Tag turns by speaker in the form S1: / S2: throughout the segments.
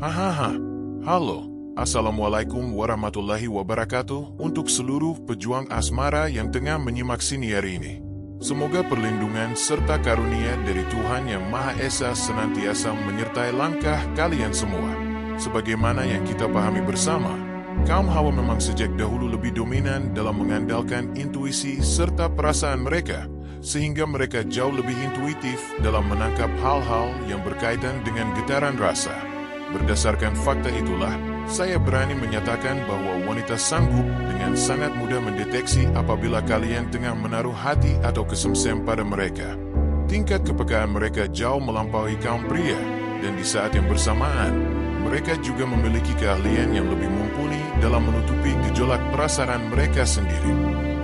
S1: Hahaha, halo, Assalamualaikum warahmatullahi wabarakatuh untuk seluruh pejuang asmara yang tengah menyimak siniar ini. Semoga perlindungan serta karunia dari Tuhan Yang Maha Esa senantiasa menyertai langkah kalian semua. Sebagaimana yang kita pahami bersama, kaum Hawa memang sejak dahulu lebih dominan dalam mengandalkan intuisi serta perasaan mereka, sehingga mereka jauh lebih intuitif dalam menangkap hal-hal yang berkaitan dengan getaran rasa. Berdasarkan fakta itulah, saya berani menyatakan bahwa wanita sanggup dengan sangat mudah mendeteksi apabila kalian tengah menaruh hati atau kesemsem pada mereka. Tingkat kepekaan mereka jauh melampaui kaum pria, dan di saat yang bersamaan, mereka juga memiliki keahlian yang lebih mumpuni dalam menutupi gejolak perasaan mereka sendiri.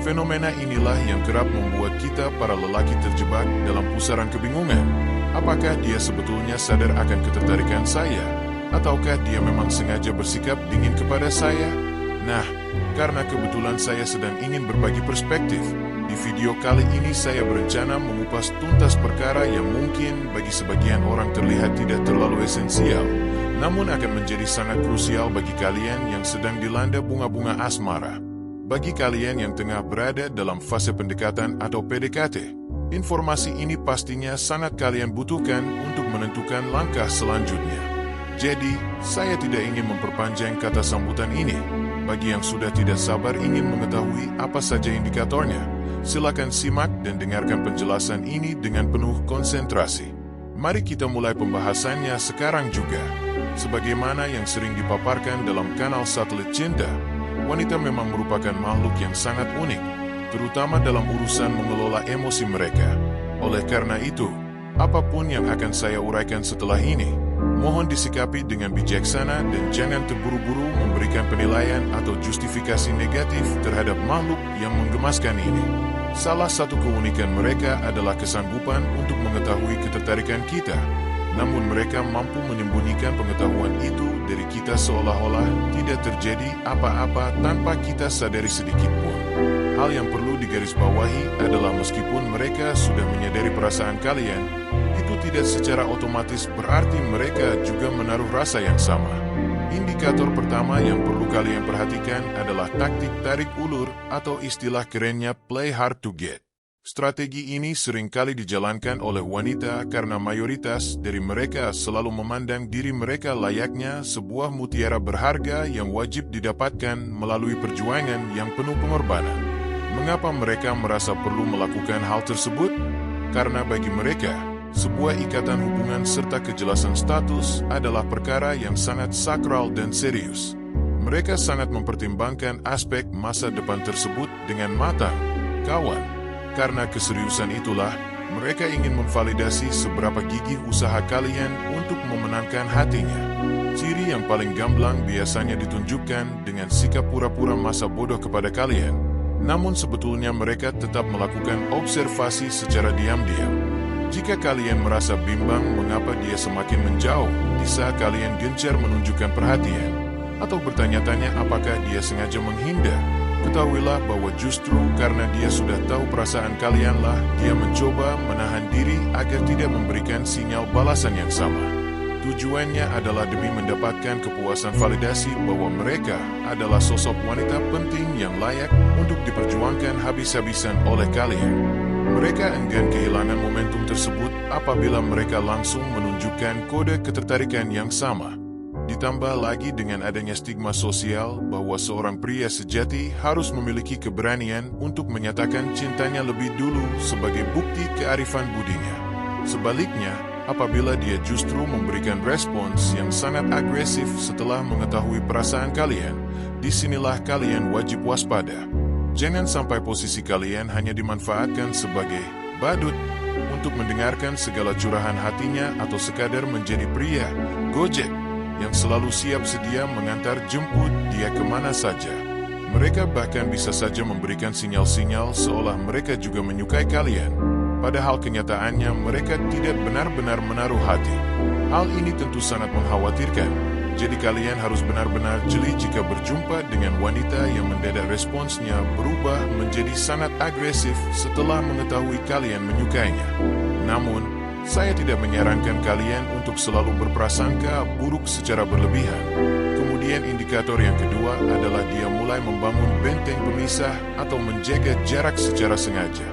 S1: Fenomena inilah yang kerap membuat kita para lelaki terjebak dalam pusaran kebingungan. Apakah dia sebetulnya sadar akan ketertarikan saya? Ataukah dia memang sengaja bersikap dingin kepada saya? Nah, karena kebetulan saya sedang ingin berbagi perspektif, di video kali ini saya berencana mengupas tuntas perkara yang mungkin bagi sebagian orang terlihat tidak terlalu esensial, namun akan menjadi sangat krusial bagi kalian yang sedang dilanda bunga-bunga asmara. Bagi kalian yang tengah berada dalam fase pendekatan atau PDKT, informasi ini pastinya sangat kalian butuhkan untuk menentukan langkah selanjutnya. Jadi, saya tidak ingin memperpanjang kata sambutan ini. Bagi yang sudah tidak sabar ingin mengetahui apa saja indikatornya, silakan simak dan dengarkan penjelasan ini dengan penuh konsentrasi. Mari kita mulai pembahasannya sekarang juga. Sebagaimana yang sering dipaparkan dalam kanal Satelit Cinta, wanita memang merupakan makhluk yang sangat unik, terutama dalam urusan mengelola emosi mereka. Oleh karena itu, apapun yang akan saya uraikan setelah ini, mohon disikapi dengan bijaksana dan jangan terburu-buru memberikan penilaian atau justifikasi negatif terhadap makhluk yang menggemaskan ini. Salah satu keunikan mereka adalah kesanggupan untuk mengetahui ketertarikan kita, namun mereka mampu menyembunyikan pengetahuan itu dari kita seolah-olah tidak terjadi apa-apa tanpa kita sadari sedikit pun. Hal yang perlu digarisbawahi adalah meskipun mereka sudah menyadari perasaan kalian, itu tidak secara otomatis berarti mereka juga menaruh rasa yang sama. Indikator pertama yang perlu kalian perhatikan adalah taktik tarik ulur atau istilah kerennya play hard to get. Strategi ini seringkali dijalankan oleh wanita karena mayoritas dari mereka selalu memandang diri mereka layaknya sebuah mutiara berharga yang wajib didapatkan melalui perjuangan yang penuh pengorbanan. Mengapa mereka merasa perlu melakukan hal tersebut? Karena bagi mereka, sebuah ikatan hubungan serta kejelasan status adalah perkara yang sangat sakral dan serius. Mereka sangat mempertimbangkan aspek masa depan tersebut dengan matang, kawan. Karena keseriusan itulah, mereka ingin memvalidasi seberapa gigih usaha kalian untuk memenangkan hatinya. Ciri yang paling gamblang biasanya ditunjukkan dengan sikap pura-pura masa bodoh kepada kalian, namun sebetulnya mereka tetap melakukan observasi secara diam-diam. Jika kalian merasa bimbang mengapa dia semakin menjauh, di saat kalian gencar menunjukkan perhatian, atau bertanya-tanya apakah dia sengaja menghindar, ketahuilah bahwa justru karena dia sudah tahu perasaan kalianlah dia mencoba menahan diri agar tidak memberikan sinyal balasan yang sama. Tujuannya adalah demi mendapatkan kepuasan validasi bahwa mereka adalah sosok wanita penting yang layak untuk diperjuangkan habis-habisan oleh kalian. Mereka enggan kehilangan momentum tersebut apabila mereka langsung menunjukkan kode ketertarikan yang sama. Ditambah lagi dengan adanya stigma sosial bahwa seorang pria sejati harus memiliki keberanian untuk menyatakan cintanya lebih dulu sebagai bukti kearifan budinya. Sebaliknya, apabila dia justru memberikan respons yang sangat agresif setelah mengetahui perasaan kalian, disinilah kalian wajib waspada. Jangan sampai posisi kalian hanya dimanfaatkan sebagai badut untuk mendengarkan segala curahan hatinya atau sekadar menjadi pria Gojek yang selalu siap sedia mengantar jemput dia kemana saja. Mereka bahkan bisa saja memberikan sinyal-sinyal seolah mereka juga menyukai kalian, padahal kenyataannya mereka tidak benar-benar menaruh hati. Hal ini tentu sangat mengkhawatirkan, jadi kalian harus benar-benar jeli jika berjumpa dengan wanita yang mendadak responsnya berubah menjadi sangat agresif setelah mengetahui kalian menyukainya. Namun, Saya tidak menyarankan kalian untuk selalu berprasangka buruk secara berlebihan. Kemudian indikator yang kedua adalah dia mulai membangun benteng pemisah atau menjaga jarak secara sengaja.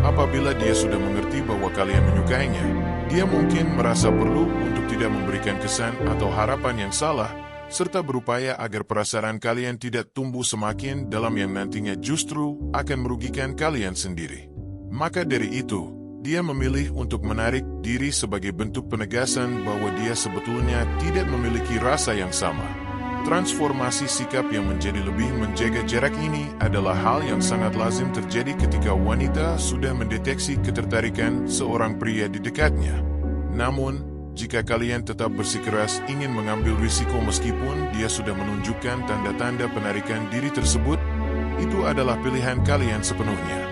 S1: Apabila dia sudah mengerti bahwa kalian menyukainya, dia mungkin merasa perlu untuk tidak memberikan kesan atau harapan yang salah, serta berupaya agar perasaan kalian tidak tumbuh semakin dalam yang nantinya justru akan merugikan kalian sendiri. Maka dari itu, dia memilih untuk menarik diri sebagai bentuk penegasan bahwa dia sebetulnya tidak memiliki rasa yang sama. Transformasi sikap yang menjadi lebih menjaga jarak ini adalah hal yang sangat lazim terjadi ketika wanita sudah mendeteksi ketertarikan seorang pria di dekatnya. Namun, jika kalian tetap bersikeras ingin mengambil risiko meskipun dia sudah menunjukkan tanda-tanda penarikan diri tersebut, itu adalah pilihan kalian sepenuhnya.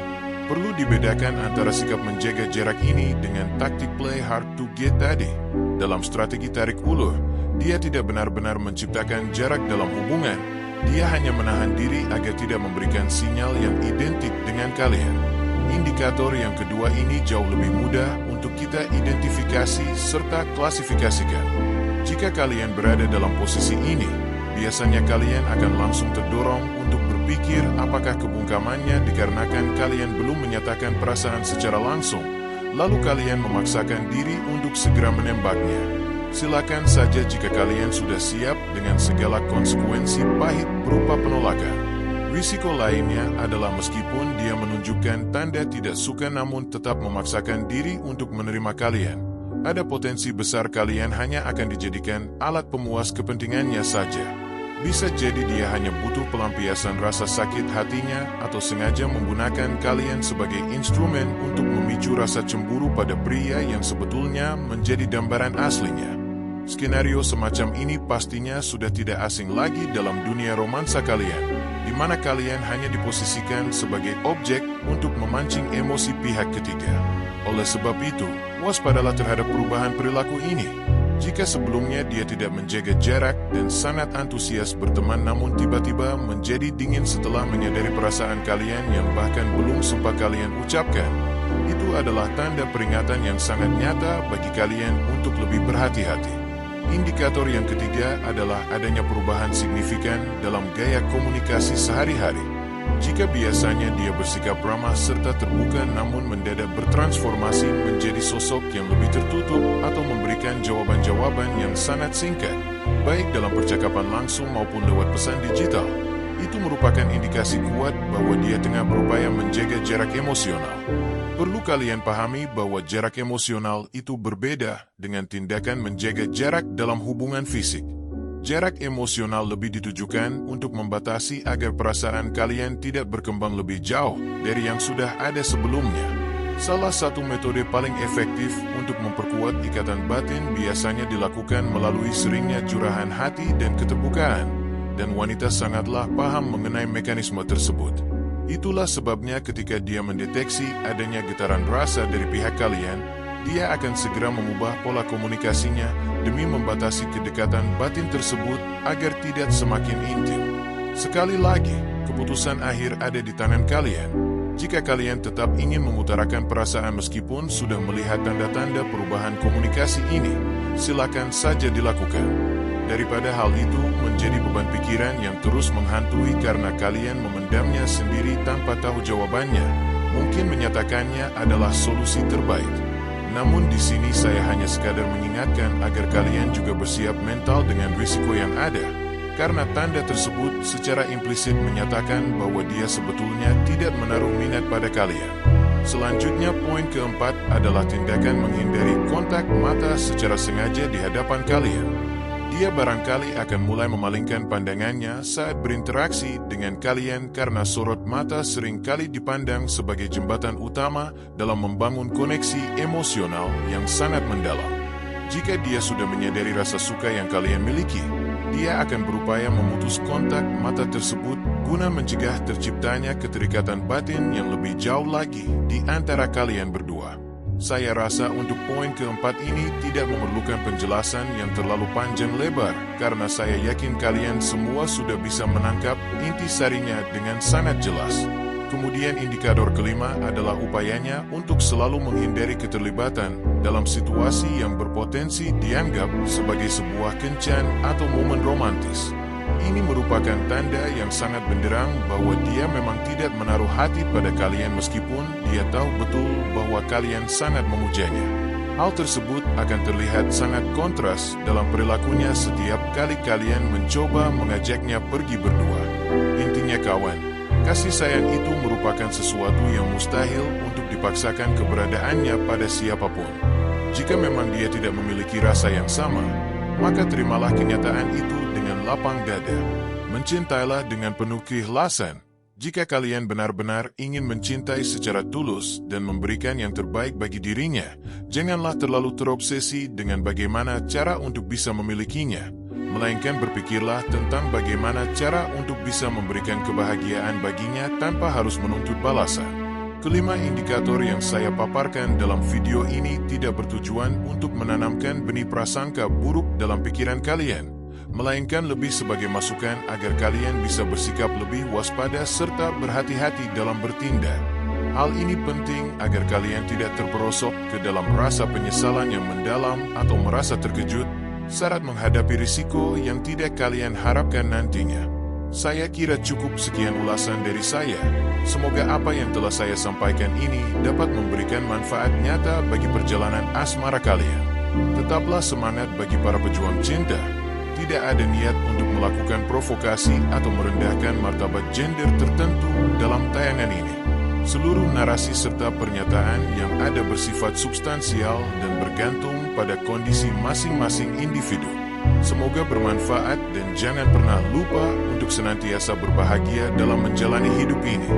S1: Perlu dibedakan antara sikap menjaga jarak ini dengan taktik play hard to get tadi. Dalam strategi tarik ulur, dia tidak benar-benar menciptakan jarak dalam hubungan. Dia hanya menahan diri agar tidak memberikan sinyal yang identik dengan kalian. Indikator yang kedua ini jauh lebih mudah untuk kita identifikasi serta klasifikasikan. Jika kalian berada dalam posisi ini, biasanya kalian akan langsung terdorong untuk berpikir apakah kebungkamannya dikarenakan kalian belum menyatakan perasaan secara langsung, lalu kalian memaksakan diri untuk segera menembaknya. Silakan saja jika kalian sudah siap dengan segala konsekuensi pahit berupa penolakan. Risiko lainnya adalah meskipun dia menunjukkan tanda tidak suka namun tetap memaksakan diri untuk menerima kalian, ada potensi besar kalian hanya akan dijadikan alat pemuas kepentingannya saja. Bisa jadi dia hanya butuh pelampiasan rasa sakit hatinya atau sengaja menggunakan kalian sebagai instrumen untuk memicu rasa cemburu pada pria yang sebetulnya menjadi gambaran aslinya. Skenario semacam ini pastinya sudah tidak asing lagi dalam dunia romansa kalian, di mana kalian hanya diposisikan sebagai objek untuk memancing emosi pihak ketiga. Oleh sebab itu, waspadalah terhadap perubahan perilaku ini. Jika sebelumnya dia tidak menjaga jarak dan sangat antusias berteman namun tiba-tiba menjadi dingin setelah menyadari perasaan kalian yang bahkan belum sempat kalian ucapkan, itu adalah tanda peringatan yang sangat nyata bagi kalian untuk lebih berhati-hati. Indikator yang ketiga adalah adanya perubahan signifikan dalam gaya komunikasi sehari-hari. Jika biasanya dia bersikap ramah serta terbuka namun mendadak bertransformasi menjadi sosok yang lebih tertutup atau memberikan jawaban-jawaban yang sangat singkat, baik dalam percakapan langsung maupun lewat pesan digital, itu merupakan indikasi kuat bahwa dia tengah berupaya menjaga jarak emosional. Perlu kalian pahami bahwa jarak emosional itu berbeda dengan tindakan menjaga jarak dalam hubungan fisik. Jarak emosional lebih ditujukan untuk membatasi agar perasaan kalian tidak berkembang lebih jauh dari yang sudah ada sebelumnya. Salah satu metode paling efektif untuk memperkuat ikatan batin biasanya dilakukan melalui seringnya curahan hati dan keterbukaan, dan wanita sangatlah paham mengenai mekanisme tersebut. Itulah sebabnya ketika dia mendeteksi adanya getaran rasa dari pihak kalian, dia akan segera mengubah pola komunikasinya demi membatasi kedekatan batin tersebut agar tidak semakin intim. Sekali lagi, keputusan akhir ada di tangan kalian. Jika kalian tetap ingin mengutarakan perasaan meskipun sudah melihat tanda-tanda perubahan komunikasi ini, silakan saja dilakukan. Daripada hal itu menjadi beban pikiran yang terus menghantui karena kalian memendamnya sendiri tanpa tahu jawabannya, mungkin menyatakannya adalah solusi terbaik. Namun di sini saya hanya sekadar mengingatkan agar kalian juga bersiap mental dengan risiko yang ada, karena tanda tersebut secara implisit menyatakan bahwa dia sebetulnya tidak menaruh minat pada kalian. Selanjutnya, poin keempat adalah tindakan menghindari kontak mata secara sengaja di hadapan kalian. Dia barangkali akan mulai memalingkan pandangannya saat berinteraksi dengan kalian karena sorot mata seringkali dipandang sebagai jembatan utama dalam membangun koneksi emosional yang sangat mendalam. Jika dia sudah menyadari rasa suka yang kalian miliki, dia akan berupaya memutus kontak mata tersebut guna mencegah terciptanya keterikatan batin yang lebih jauh lagi di antara kalian berdua. Saya rasa untuk poin keempat ini tidak memerlukan penjelasan yang terlalu panjang lebar, karena saya yakin kalian semua sudah bisa menangkap inti sarinya dengan sangat jelas. Kemudian indikator kelima adalah upayanya untuk selalu menghindari keterlibatan dalam situasi yang berpotensi dianggap sebagai sebuah kencan atau momen romantis. Ini merupakan tanda yang sangat benderang bahwa dia memang tidak menaruh hati pada kalian meskipun dia tahu betul bahwa kalian sangat memujanya. Hal tersebut akan terlihat sangat kontras dalam perilakunya setiap kali kalian mencoba mengajaknya pergi berdua. Intinya kawan, kasih sayang itu merupakan sesuatu yang mustahil untuk dipaksakan keberadaannya pada siapapun. Jika memang dia tidak memiliki rasa yang sama, maka terimalah kenyataan itu dengan lapang dada. Mencintailah dengan penuh keikhlasan. Jika kalian benar-benar ingin mencintai secara tulus dan memberikan yang terbaik bagi dirinya, janganlah terlalu terobsesi dengan bagaimana cara untuk bisa memilikinya, melainkan berpikirlah tentang bagaimana cara untuk bisa memberikan kebahagiaan baginya tanpa harus menuntut balasan. Kelima indikator yang saya paparkan dalam video ini tidak bertujuan untuk menanamkan benih prasangka buruk dalam pikiran kalian, melainkan lebih sebagai masukan agar kalian bisa bersikap lebih waspada serta berhati-hati dalam bertindak. Hal ini penting agar kalian tidak terperosok ke dalam rasa penyesalan yang mendalam atau merasa terkejut saat menghadapi risiko yang tidak kalian harapkan nantinya. Saya kira cukup sekian ulasan dari saya. Semoga apa yang telah saya sampaikan ini dapat memberikan manfaat nyata bagi perjalanan asmara kalian. Tetaplah semangat bagi para pejuang cinta. Tidak ada niat untuk melakukan provokasi atau merendahkan martabat gender tertentu dalam tayangan ini. Seluruh narasi serta pernyataan yang ada bersifat substansial dan bergantung pada kondisi masing-masing individu. Semoga bermanfaat dan jangan pernah lupa untuk senantiasa berbahagia dalam menjalani hidup ini.